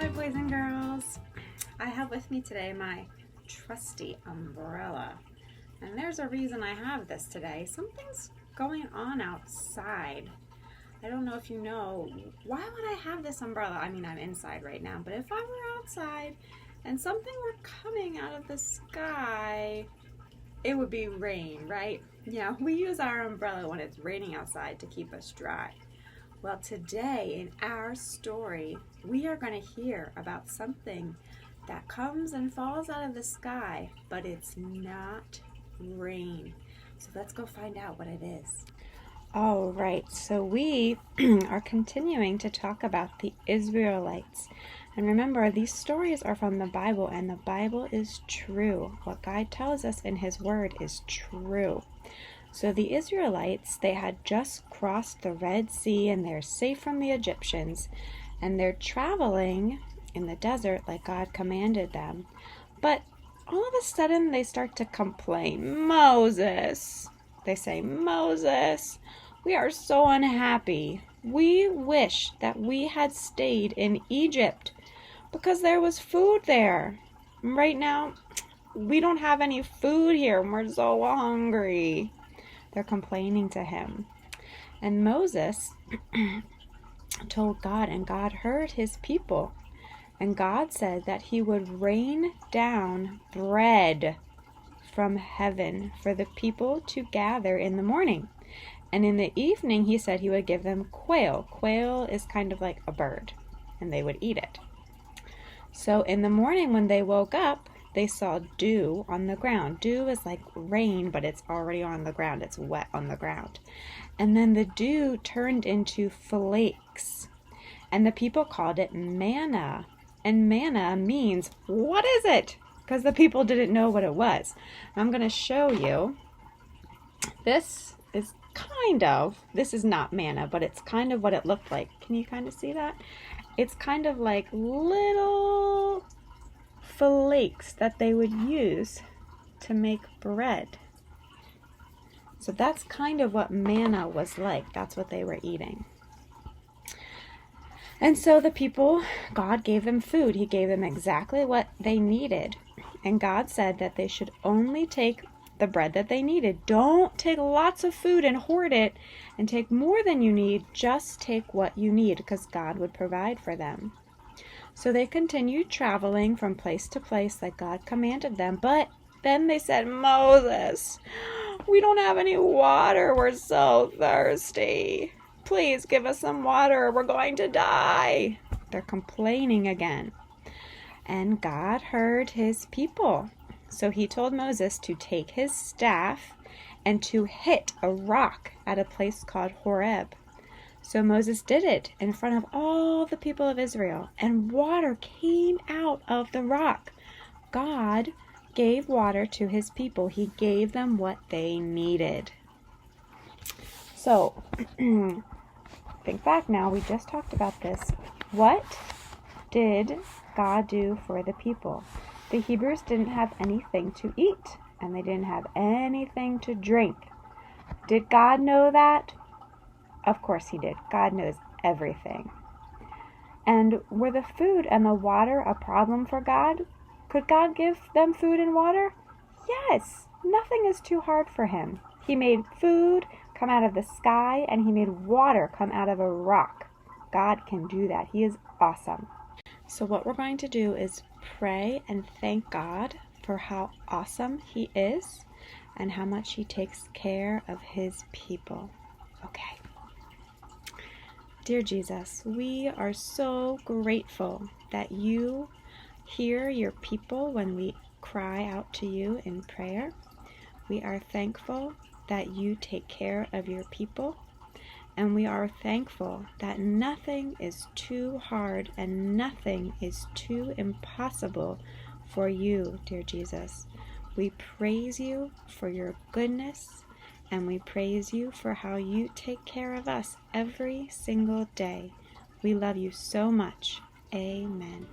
Hi boys and girls. I have with me today my trusty umbrella. And there's a reason I have this today. Something's going on outside. I don't know if you know, why would I have this umbrella? I mean, I'm inside right now, but if I were outside and something were coming out of the sky, it would be rain, right? Yeah, we use our umbrella when it's raining outside to keep us dry. Well, today in our story, we are going to hear about something that comes and falls out of the sky, but it's not rain. So let's go find out what it is. All right, so we are continuing to talk about the Israelites. And remember, these stories are from the Bible, and the Bible is true. What God tells us in His Word is true. So the Israelites, they had just crossed the Red Sea and they're safe from the Egyptians, and they're traveling in the desert like God commanded them. But all of a sudden they start to complain. Moses, they say, Moses, we are so unhappy. We wish that we had stayed in Egypt because there was food there. Right now, we don't have any food here and we're so hungry. They're complaining to him. And Moses told God, and God heard his people. And God said that he would rain down bread from heaven for the people to gather in the morning. And in the evening, he said he would give them quail. Quail is kind of like a bird, and they would eat it. So in the morning when they woke up, they saw dew on the ground. Dew is like rain, but it's already on the ground. It's wet on the ground. And then the dew turned into flakes. And the people called it manna. And manna means, what is it? Because the people didn't know what it was. I'm going to show you. This is not manna, but it's kind of what it looked like. Can you kind of see that? It's kind of like little flakes that they would use to make bread. So that's kind of what manna was like. That's what they were eating. And so the people, God gave them food. He gave them exactly what they needed. And God said that they should only take the bread that they needed. Don't take lots of food and hoard it and take more than you need. Just take what you need because God would provide for them. So they continued traveling from place to place like God commanded them. But then they said, Moses, we don't have any water. We're so thirsty. Please give us some water. We're going to die. They're complaining again. And God heard his people. So he told Moses to take his staff and to hit a rock at a place called Horeb. So Moses did it in front of all the people of Israel, and water came out of the rock. God gave water to his people. He gave them what they needed. So, think back now. We just talked about this. What did God do for the people? The Hebrews didn't have anything to eat, and they didn't have anything to drink. Did God know that? Of course he did. God knows everything. And were the food and the water a problem for God? Could God give them food and water? Yes. Nothing is too hard for him. He made food come out of the sky, and he made water come out of a rock. God can do that. He is awesome. So what we're going to do is pray and thank God for how awesome he is and how much he takes care of his people. Okay. Dear Jesus, we are so grateful that you hear your people when we cry out to you in prayer. We are thankful that you take care of your people, and we are thankful that nothing is too hard and nothing is too impossible for you, dear Jesus. We praise you for your goodness, and we praise you for how you take care of us every single day. We love you so much. Amen.